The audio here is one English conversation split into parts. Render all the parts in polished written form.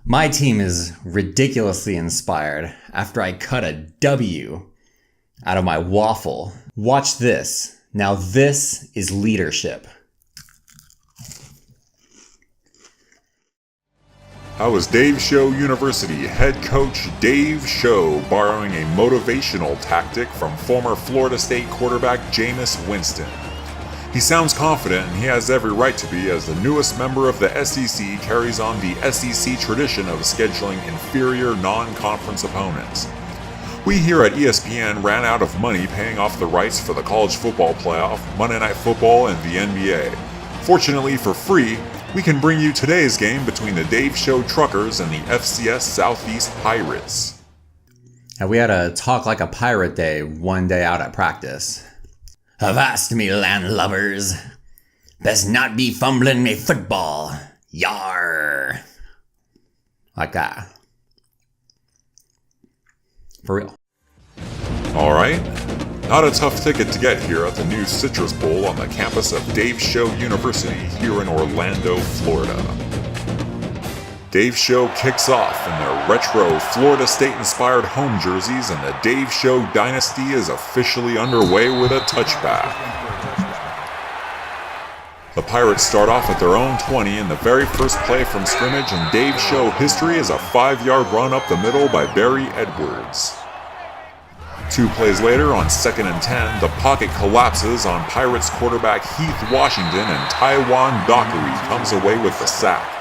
My team is ridiculously inspired after I cut a W out of my waffle. Watch this. Now this is leadership. How is Dave Show University head coach Dave Show borrowing a motivational tactic from former Florida State quarterback Jameis Winston? He sounds confident, and he has every right to be, as the newest member of the SEC carries on the SEC tradition of scheduling inferior non-conference opponents. We here at ESPN ran out of money paying off the rights for the college football playoff, Monday Night Football, and the NBA. Fortunately, for free, we can bring you today's game between the Dave Show Truckers and the FCS Southeast Pirates. And we had a talk like a pirate day one day out at practice. Avast me landlubbers, best not be fumbling me football, yar. Like that. For real. Alright, not a tough ticket to get here at the new Citrus Bowl on the campus of Dave Show University here in Orlando, Florida. Dave Show kicks off in their retro Florida State-inspired home jerseys, and the Dave Show dynasty is officially underway with a touchback. The Pirates start off at their own 20 in the very first play from scrimmage, and Dave Show history is a 5-yard run up the middle by Barry Edwards. 2 plays later, on 2nd and 10, the pocket collapses on Pirates quarterback Heath Washington, and Taiwan Dockery comes away with the sack.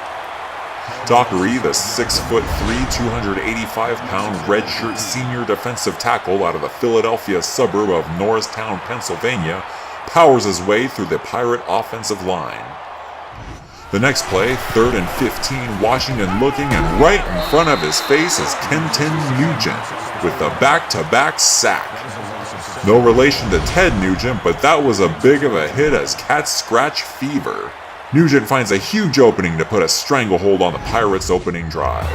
Dockery, the 6'3", 285-pound redshirt senior defensive tackle out of the Philadelphia suburb of Norristown, Pennsylvania, powers his way through the Pirate offensive line. The next play, 3rd and 15, Washington looking, and right in front of his face is Kenton Nugent with the back-to-back sack. No relation to Ted Nugent, but that was a big of a hit as cats scratch fever. Nugent finds a huge opening to put a stranglehold on the Pirates' opening drive.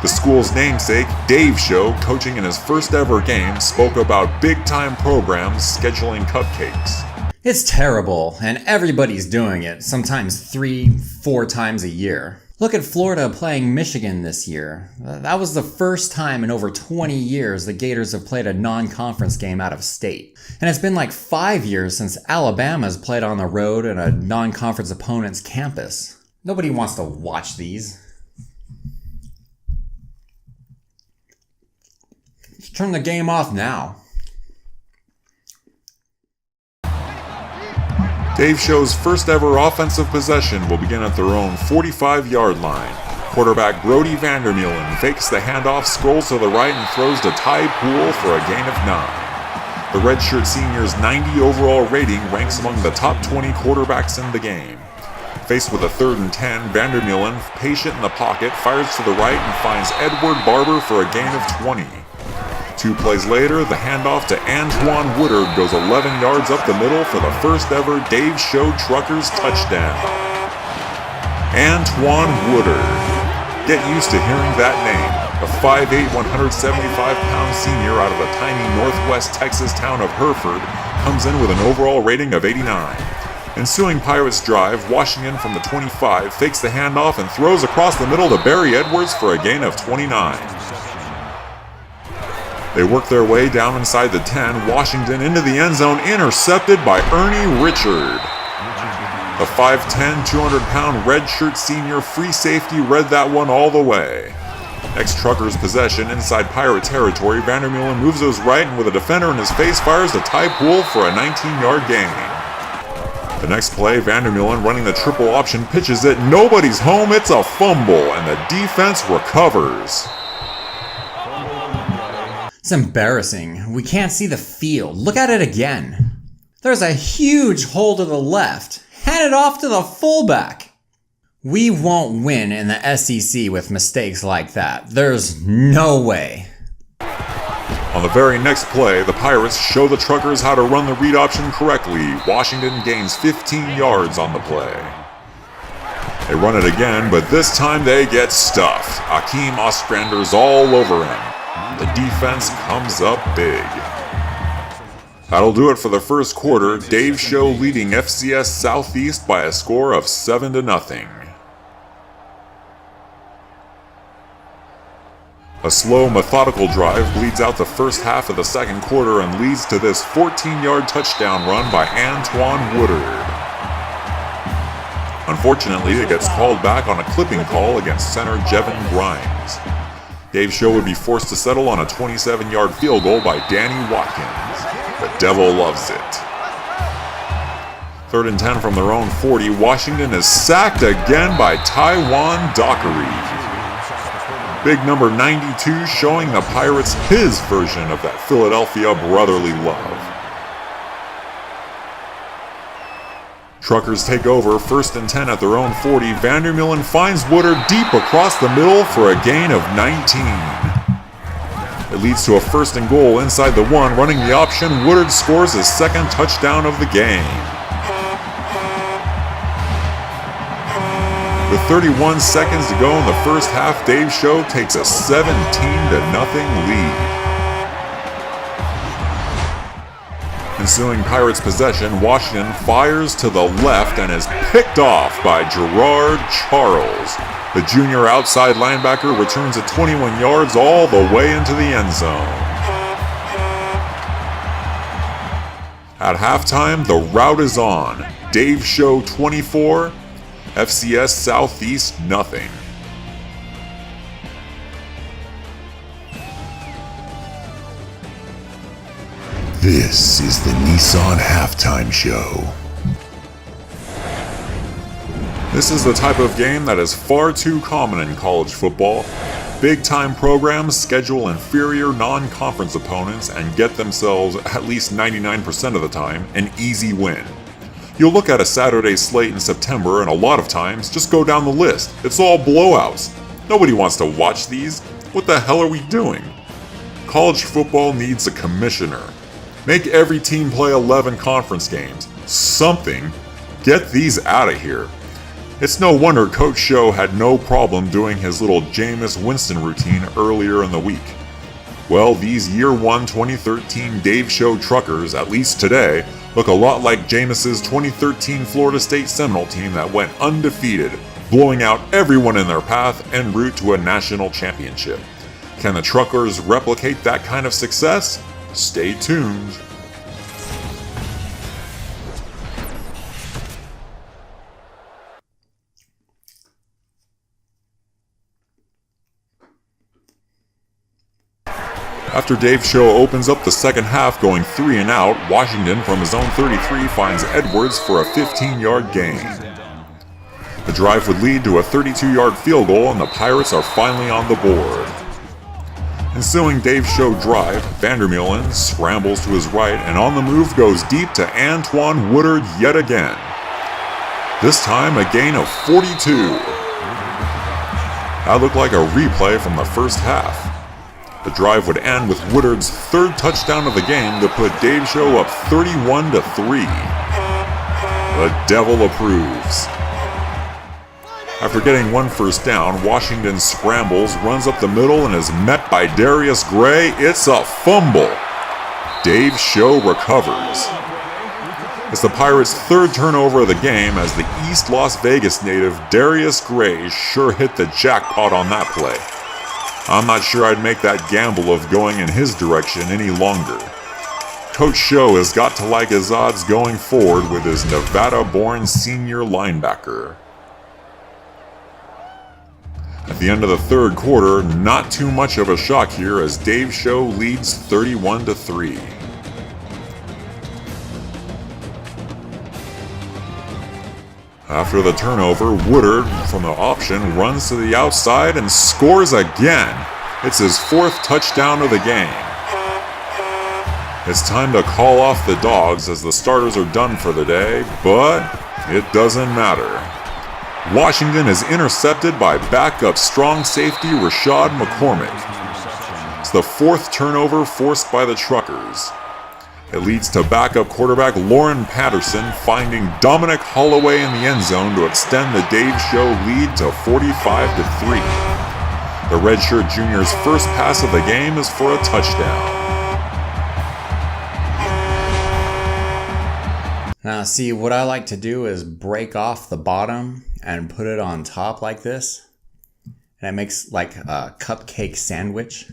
The school's namesake, Dave Show, coaching in his first ever game, spoke about big-time programs scheduling cupcakes. It's terrible, and everybody's doing it, sometimes 3-4 times a year. Look at Florida playing Michigan this year. That was the first time in over 20 years the Gators have played a non-conference game out of state. And it's been like 5 years since Alabama's played on the road at a non-conference opponent's campus. Nobody wants to watch these. Just turn the game off now. Dave Show's first ever offensive possession will begin at their own 45-yard line. Quarterback Brody Vandermeulen fakes the handoff, scrolls to the right, and throws to Ty Poole for a gain of 9. The redshirt senior's 90 overall rating ranks among the top 20 quarterbacks in the game. Faced with a 3rd and 10, Vandermeulen, patient in the pocket, fires to the right and finds Edward Barber for a gain of 20. 2 plays later, the handoff to Antoine Woodard goes 11 yards up the middle for the first ever Dave Show Truckers touchdown. Antoine Woodard. Get used to hearing that name. A 5'8", 175-pound senior out of the tiny northwest Texas town of Hereford comes in with an overall rating of 89. Ensuing Pirates drive, Washington from the 25 fakes the handoff and throws across the middle to Barry Edwards for a gain of 29. They work their way down inside the 10, Washington into the end zone, intercepted by Ernie Richard. The 5'10", 200-pound redshirt senior free safety read that one all the way. Next Truckers' possession inside Pirate territory, Vandermeulen moves to his right and with a defender in his face fires to Ty Poole for a 19-yard gain. The next play, Vandermeulen running the triple option pitches it, nobody's home, it's a fumble, and the defense recovers. It's embarrassing. We can't see the field. Look at it again. There's a huge hole to the left. Hand it off to the fullback. We won't win in the SEC with mistakes like that. There's no way. On the very next play, the Pirates show the Truckers how to run the read option correctly. Washington gains 15 yards on the play. They run it again, but this time they get stuffed. Akeem Ostrander's all over him. The defense comes up big. That'll do it for the first quarter. Dave Show leading FCS Southeast by a score of 7-0. A slow, methodical drive bleeds out the first half of the second quarter and leads to this 14-yard touchdown run by Antoine Woodard. Unfortunately, it gets called back on a clipping call against center Jevin Grimes. Dave Show would be forced to settle on a 27-yard field goal by Danny Watkins. The Devil loves it. 3rd and 10 from their own 40, Washington is sacked again by Tywan Dockery. Big number 92 showing the Pirates his version of that Philadelphia brotherly love. Truckers take over, 1st and 10 at their own 40. Vandermeulen finds Woodard deep across the middle for a gain of 19. It leads to a 1st and goal inside the 1. Running the option, Woodard scores his 2nd touchdown of the game. With 31 seconds to go in the first half, Dave Show takes a 17-0 lead. Ensuing Pirates possession, Washington fires to the left and is picked off by Gerard Charles. The junior outside linebacker returns it 21 yards all the way into the end zone. At halftime, the rout is on. Dave Show 24, FCS Southeast nothing. This is the Nissan Halftime Show. This is the type of game that is far too common in college football. Big-time programs schedule inferior non-conference opponents and get themselves, at least 99% of the time, an easy win. You'll look at a Saturday slate in September and a lot of times just go down the list. It's all blowouts. Nobody wants to watch these. What the hell are we doing? College football needs a commissioner. Make every team play 11 conference games. Something. Get these out of here. It's no wonder Coach Show had no problem doing his little Jameis Winston routine earlier in the week. Well, these Year 1 2013 Dave Show truckers, at least today, look a lot like Jameis's 2013 Florida State Seminole team that went undefeated, blowing out everyone in their path en route to a national championship. Can the truckers replicate that kind of success? Stay tuned. After Dave Show opens up the second half going 3 and out, Washington from his own 33 finds Edwards for a 15-yard gain. The drive would lead to a 32-yard field goal and the Pirates are finally on the board. Ensuing Dave Show drive, Vandermeulen scrambles to his right and on the move goes deep to Antoine Woodard yet again. This time a gain of 42. That looked like a replay from the first half. The drive would end with Woodard's 3rd touchdown of the game to put Dave Show up 31-3. The Devil approves. After getting one first down, Washington scrambles, runs up the middle, and is met by Darius Gray. It's a fumble. Dave Show recovers. It's the Pirates' 3rd turnover of the game as the East Las Vegas native Darius Gray sure hit the jackpot on that play. I'm not sure I'd make that gamble of going in his direction any longer. Coach Show has got to like his odds going forward with his Nevada-born senior linebacker. At the end of the 3rd quarter, not too much of a shock here as Dave Show leads 31-3. After the turnover, Woodard from the option runs to the outside and scores again. It's his 4th touchdown of the game. It's time to call off the dogs as the starters are done for the day, but it doesn't matter. Washington is intercepted by backup strong safety Rashad McCormick. It's the 4th turnover forced by the Truckers. It leads to backup quarterback Lauren Patterson finding Dominic Holloway in the end zone to extend the Dave Show lead to 45-3. The redshirt junior's first pass of the game is for a touchdown. Now see, what I like to do is break off the bottom and put it on top like this. and it makes like a cupcake sandwich.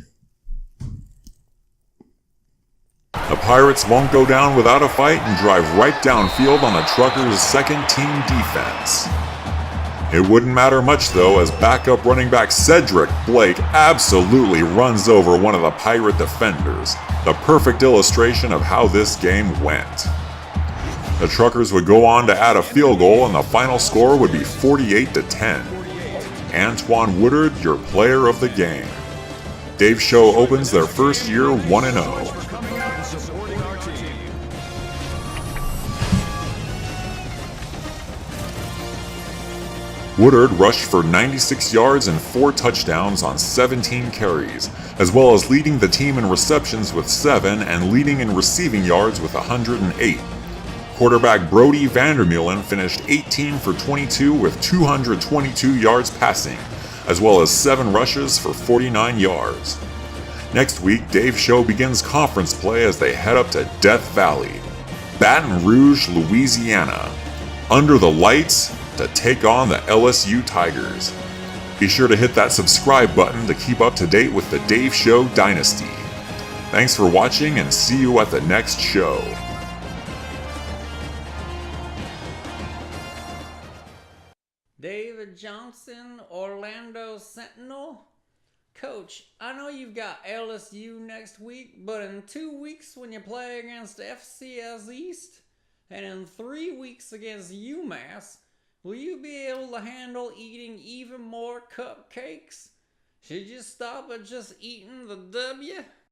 The Pirates won't go down without a fight and drive right downfield on the Truckers' second team defense. It wouldn't matter much though, as backup running back Cedric Blake absolutely runs over one of the Pirate defenders, the perfect illustration of how this game went. The Truckers would go on to add a field goal and the final score would be 48-10. Antoine Woodard, your player of the game. Dave Show opens their first year 1-0. Woodard rushed for 96 yards and 4 touchdowns on 17 carries, as well as leading the team in receptions with 7 and leading in receiving yards with 108. Quarterback Brody Vandermeulen finished 18 for 22 with 222 yards passing, as well as 7 rushes for 49 yards. Next week, Dave Show begins conference play as they head up to Death Valley, Baton Rouge, Louisiana, under the lights to take on the LSU Tigers. Be sure to hit that subscribe button to keep up to date with the Dave Show Dynasty. Thanks for watching and see you at the next show. David Johnson, Orlando Sentinel. Coach, I know you've got LSU next week, but in 2 weeks when you play against FCS East, and in 3 weeks against UMass, will you be able to handle eating even more cupcakes? Should you stop at just eating the W?